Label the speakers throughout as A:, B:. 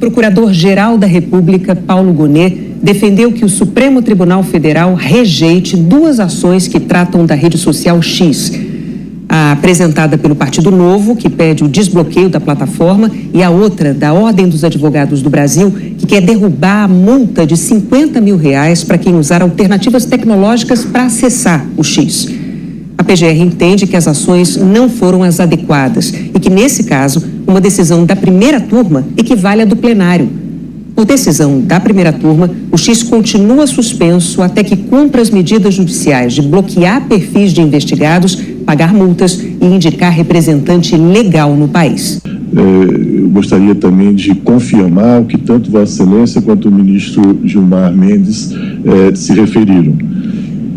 A: Procurador-Geral da República, Paulo Gonet, defendeu que o Supremo Tribunal Federal rejeite duas ações que tratam da rede social X. A apresentada pelo Partido Novo, que pede o desbloqueio da plataforma, e a outra, da Ordem dos Advogados do Brasil, que quer derrubar a multa de R$50 mil para quem usar alternativas tecnológicas para acessar o X. A PGR entende que as ações não foram as adequadas e que, nesse caso, uma decisão da primeira turma equivale à do plenário. Por decisão da primeira turma, o X continua suspenso até que cumpra as medidas judiciais de bloquear perfis de investigados, pagar multas e indicar representante legal no país.
B: Eu gostaria também de confirmar o que tanto Vossa Excelência quanto o ministro Gilmar Mendes se referiram.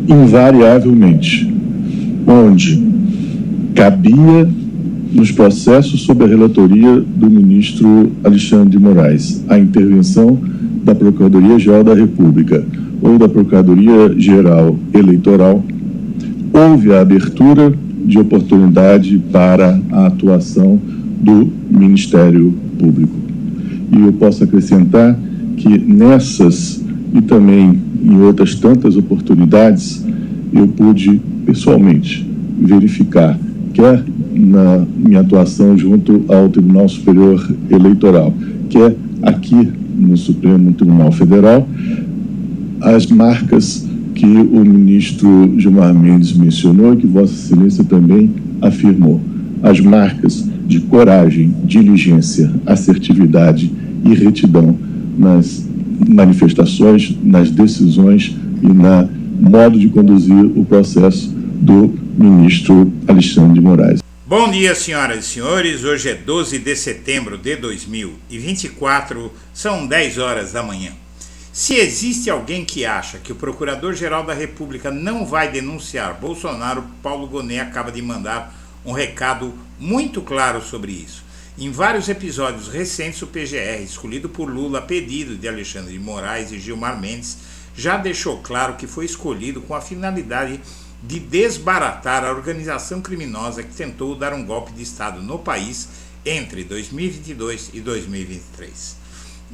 B: Invariavelmente, onde cabia nos processos sob a relatoria do ministro Alexandre de Moraes a intervenção da Procuradoria-Geral da República ou da Procuradoria-Geral Eleitoral, houve a abertura de oportunidade para a atuação do Ministério Público. E eu posso acrescentar que nessas e também em outras tantas oportunidades, eu pude pessoalmente verificar, quer na minha atuação junto ao Tribunal Superior Eleitoral, quer aqui no Supremo Tribunal Federal, as marcas que o ministro Gilmar Mendes mencionou e que Vossa Excelência também afirmou. As marcas de coragem, diligência, assertividade e retidão nas manifestações, nas decisões e no modo de conduzir o processo do ministro Alexandre de Moraes.
C: Bom dia, senhoras e senhores. Hoje é 12 de setembro de 2024, são 10 horas da manhã. Se existe alguém que acha que o Procurador-Geral da República não vai denunciar Bolsonaro, Paulo Gonet acaba de mandar um recado muito claro sobre isso. Em vários episódios recentes, o PGR, escolhido por Lula a pedido de Alexandre de Moraes e Gilmar Mendes, já deixou claro que foi escolhido com a finalidade de desbaratar a organização criminosa que tentou dar um golpe de Estado no país entre 2022 e 2023.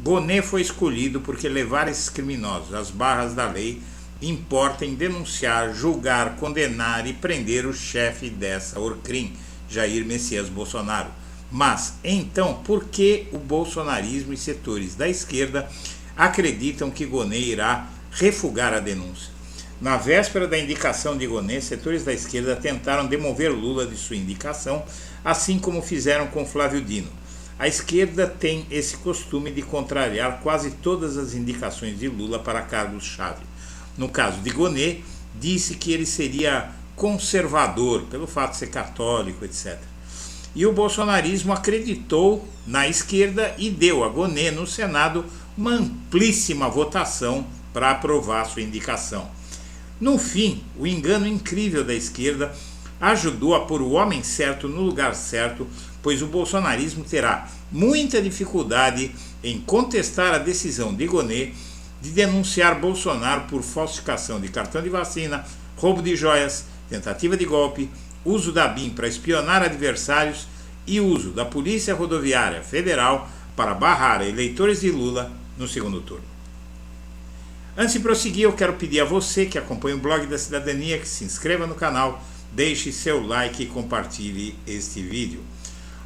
C: Gonet foi escolhido porque levar esses criminosos às barras da lei importa em denunciar, julgar, condenar e prender o chefe dessa Orcrim, Jair Messias Bolsonaro. Mas, então, por que o bolsonarismo e setores da esquerda acreditam que Gonet irá refugar a denúncia? Na véspera da indicação de Gonet, setores da esquerda tentaram demover Lula de sua indicação, assim como fizeram com Flávio Dino. A esquerda tem esse costume de contrariar quase todas as indicações de Lula para cargos-chave. No caso de Gonet, disse que ele seria conservador, pelo fato de ser católico, etc. E o bolsonarismo acreditou na esquerda e deu a Gonet no Senado uma amplíssima votação para aprovar sua indicação. No fim, o engano incrível da esquerda ajudou a pôr o homem certo no lugar certo, pois o bolsonarismo terá muita dificuldade em contestar a decisão de Gonet de denunciar Bolsonaro por falsificação de cartão de vacina, roubo de joias, tentativa de golpe, uso da BIM para espionar adversários e uso da Polícia Rodoviária Federal para barrar eleitores de Lula no segundo turno. Antes de prosseguir, eu quero pedir a você que acompanha o Blog da Cidadania que se inscreva no canal, deixe seu like e compartilhe este vídeo.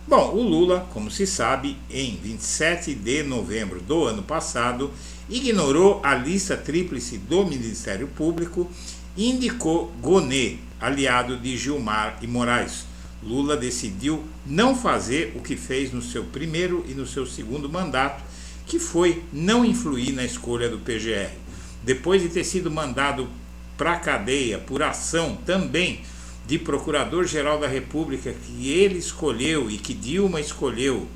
C: Bom, o Lula, como se sabe, em 27 de novembro do ano passado, ignorou a lista tríplice do Ministério Público e indicou Gonet, aliado de Gilmar e Moraes. Lula decidiu não fazer o que fez no seu primeiro e no seu segundo mandato, que foi não influir na escolha do PGR. Depois de ter sido mandado para a cadeia por ação também de Procurador-Geral da República, que ele escolheu e que Dilma escolheu,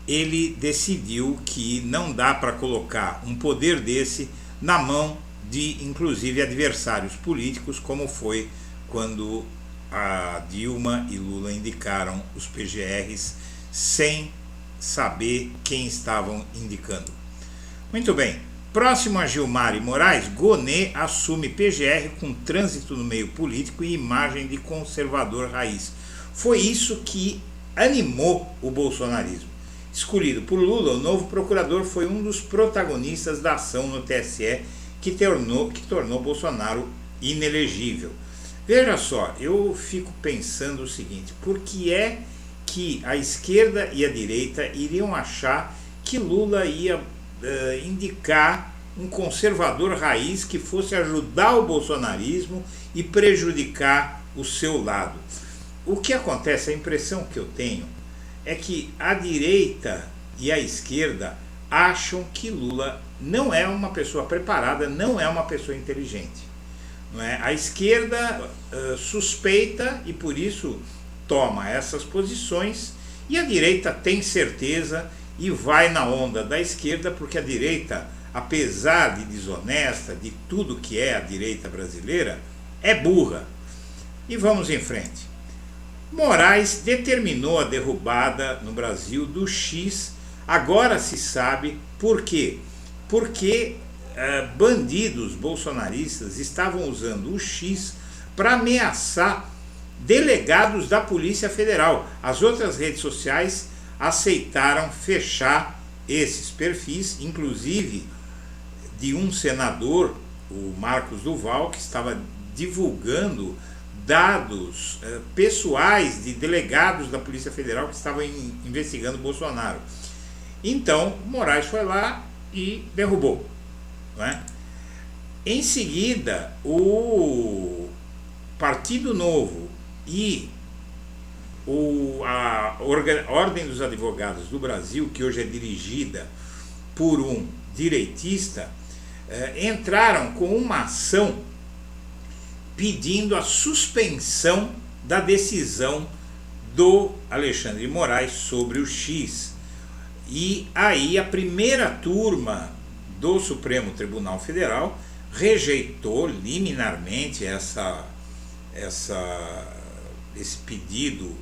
C: ele decidiu que não dá para colocar um poder desse na mão de, inclusive, adversários políticos, como foi quando a Dilma e Lula indicaram os PGRs sem saber quem estavam indicando. Muito bem. Próximo a Gilmar e Moraes, Gonet assume PGR com trânsito no meio político e imagem de conservador raiz. Foi isso que animou o bolsonarismo. escolhido por Lula, o novo procurador foi um dos protagonistas da ação no TSE que tornou Bolsonaro inelegível. Veja só, eu fico pensando o seguinte: por que é que a esquerda e a direita iriam achar que Lula ia indicar um conservador raiz que fosse ajudar o bolsonarismo e prejudicar o seu lado? O que acontece, a impressão que eu tenho, é que a direita e a esquerda acham que Lula não é uma pessoa preparada, não é uma pessoa inteligente. Não é? A esquerda suspeita e por isso toma essas posições, e a direita tem certeza e vai na onda da esquerda, porque a direita, apesar de desonesta, de tudo que é a direita brasileira, é burra. E vamos em frente. Moraes determinou a derrubada no Brasil do X. Agora se sabe por quê. Porque bandidos bolsonaristas estavam usando o X para ameaçar delegados da Polícia Federal. As outras redes sociais aceitaram fechar esses perfis, inclusive de um senador, o Marcos Duval, que estava divulgando dados pessoais de delegados da Polícia Federal que estavam investigando Bolsonaro. Então, Moraes foi lá e derrubou. Não é? Em seguida, o Partido Novo e a Ordem dos Advogados do Brasil, que hoje é dirigida por um direitista, entraram com uma ação pedindo a suspensão da decisão do Alexandre de Moraes sobre o X. E aí a primeira turma do Supremo Tribunal Federal rejeitou liminarmente esse pedido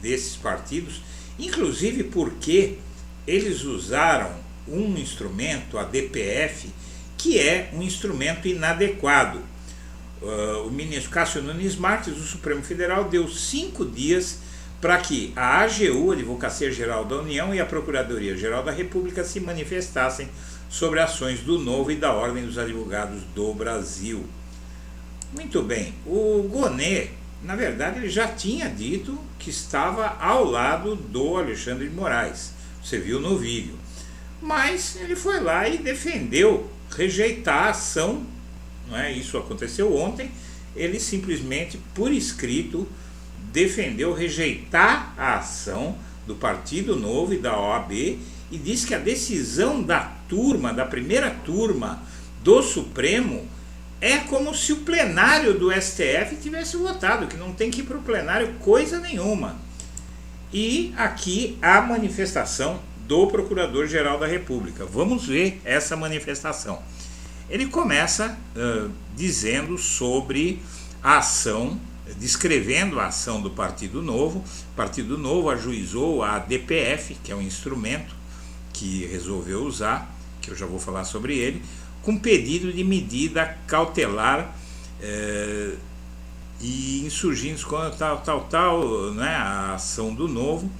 C: desses partidos, inclusive porque eles usaram um instrumento, a DPF, que é um instrumento inadequado. O ministro Cássio Nunes Marques, do Supremo Federal, deu 5 dias para que a AGU, Advocacia Geral da União, e a Procuradoria-Geral da República se manifestassem sobre ações do Novo e da Ordem dos Advogados do Brasil. Muito bem, o Gonê, na verdade, ele já tinha dito que estava ao lado do Alexandre de Moraes, você viu no vídeo, mas ele foi lá e defendeu rejeitar a ação, não é? Isso aconteceu ontem. Ele simplesmente, por escrito, defendeu rejeitar a ação do Partido Novo e da OAB e disse que a decisão da primeira turma do Supremo, é como se o plenário do STF tivesse votado, que não tem que ir para o plenário coisa nenhuma. E aqui a manifestação do Procurador-Geral da República. Vamos ver essa manifestação. Ele começa dizendo sobre a ação, descrevendo a ação do Partido Novo. O Partido Novo ajuizou a DPF, que é um instrumento que resolveu usar, que eu já vou falar sobre ele, com pedido de medida cautelar e insurgindo contra tal, né, a ação do Novo.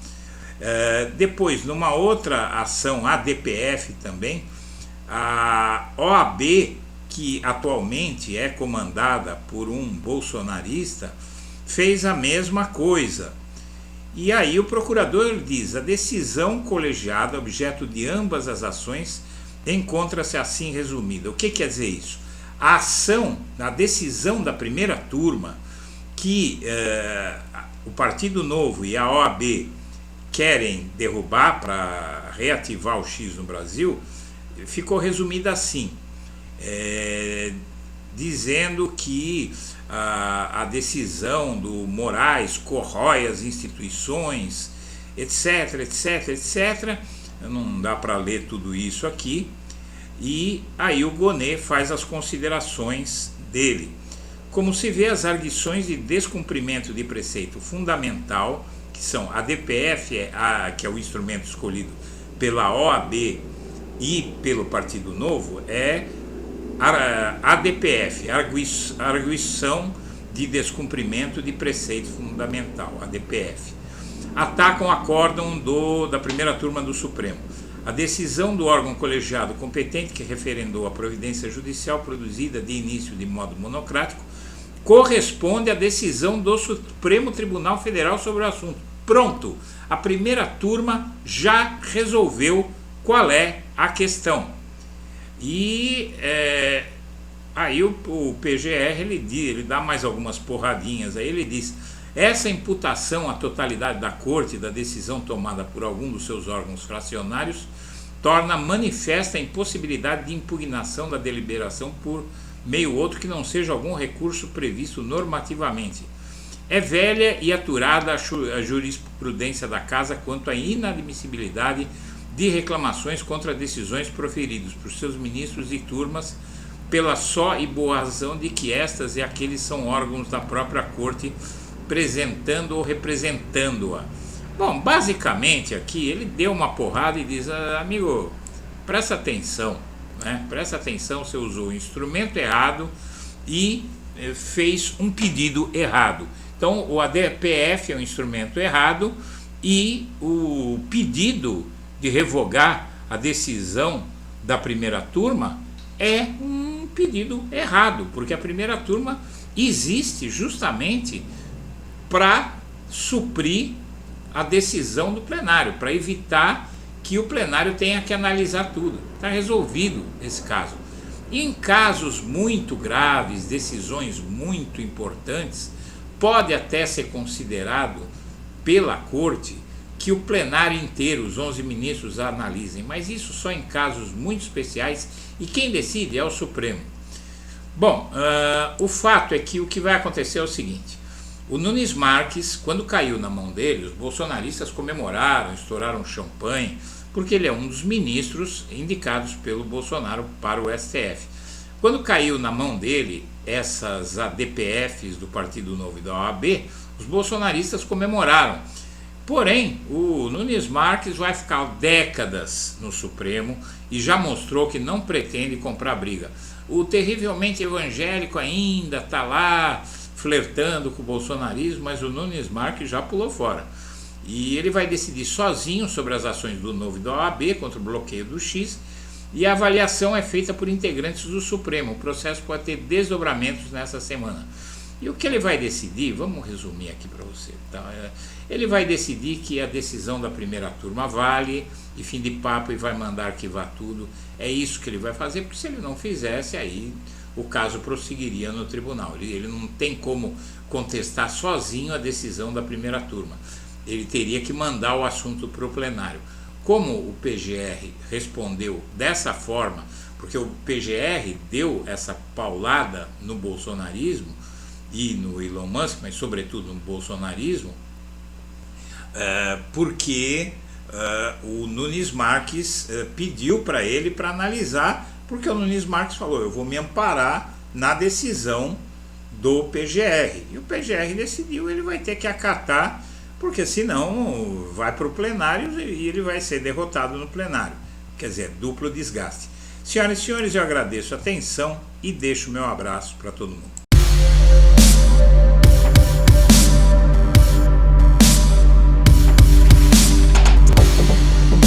C: Depois, numa outra ação, a DPF também, a OAB, que atualmente é comandada por um bolsonarista, fez a mesma coisa. E aí o procurador diz: a decisão colegiada, objeto de ambas as ações, encontra-se assim resumida. O que quer dizer isso? A ação, a decisão da primeira turma, que o Partido Novo e a OAB querem derrubar para reativar o X no Brasil, ficou resumida assim, dizendo que a decisão do Moraes corrói as instituições, etc, etc, etc. Não dá para ler tudo isso aqui. E aí o Gonê faz as considerações dele. Como se vê, as arguições de descumprimento de preceito fundamental, que são a DPF, que é o instrumento escolhido pela OAB e pelo Partido Novo, é a DPF, arguição de descumprimento de preceito fundamental, a DPF. atacam o acórdão da primeira turma do Supremo. A decisão do órgão colegiado competente que referendou a providência judicial produzida de início de modo monocrático corresponde à decisão do Supremo Tribunal Federal sobre o assunto. Pronto, a primeira turma já resolveu qual é a questão. E aí o PGR ele dá mais algumas porradinhas, aí ele diz: essa imputação à totalidade da Corte da decisão tomada por algum dos seus órgãos fracionários torna manifesta a impossibilidade de impugnação da deliberação por meio outro que não seja algum recurso previsto normativamente. É velha e aturada a jurisprudência da Casa quanto à inadmissibilidade de reclamações contra decisões proferidas por seus ministros e turmas, pela só e boa razão de que estas e aqueles são órgãos da própria Corte, apresentando ou representando-a. Bom, basicamente aqui ele deu uma porrada e diz: amigo, presta atenção, né? Presta atenção, você usou o instrumento errado e fez um pedido errado. Então o ADPF é um instrumento errado e o pedido de revogar a decisão da primeira turma é um pedido errado, porque a primeira turma existe justamente para suprir a decisão do plenário, para evitar que o plenário tenha que analisar tudo. Está resolvido esse caso. E em casos muito graves, decisões muito importantes, pode até ser considerado pela Corte que o plenário inteiro, os 11 ministros, analisem, mas isso só em casos muito especiais, e quem decide é o Supremo. Bom, o fato é que o que vai acontecer é o seguinte: o Nunes Marques, quando caiu na mão dele, os bolsonaristas comemoraram, estouraram champanhe, porque ele é um dos ministros indicados pelo Bolsonaro para o STF. Quando caiu na mão dele essas ADPFs do Partido Novo e da OAB, os bolsonaristas comemoraram. Porém, o Nunes Marques vai ficar décadas no Supremo e já mostrou que não pretende comprar briga. O terrivelmente evangélico ainda está lá flertando com o bolsonarismo, mas o Nunes Marques já pulou fora. E ele vai decidir sozinho sobre as ações do Novo e da OAB contra o bloqueio do X, e a avaliação é feita por integrantes do Supremo. O processo pode ter desdobramentos nessa semana. E o que ele vai decidir, vamos resumir aqui para você, tá? Ele vai decidir que a decisão da primeira turma vale, e fim de papo, e vai mandar arquivar tudo. É isso que ele vai fazer, porque se ele não fizesse, aí o caso prosseguiria no tribunal. Ele não tem como contestar sozinho a decisão da primeira turma. Ele teria que mandar o assunto para o plenário. Como o PGR respondeu dessa forma, porque o PGR deu essa paulada no bolsonarismo e no Elon Musk, mas sobretudo no bolsonarismo, porque o Nunes Marques pediu para ele para analisar, porque o Nunes Marques falou: eu vou me amparar na decisão do PGR. E o PGR decidiu, ele vai ter que acatar, porque senão vai para o plenário e ele vai ser derrotado no plenário. Quer dizer, duplo desgaste. Senhoras e senhores, eu agradeço a atenção e deixo o meu abraço para todo mundo.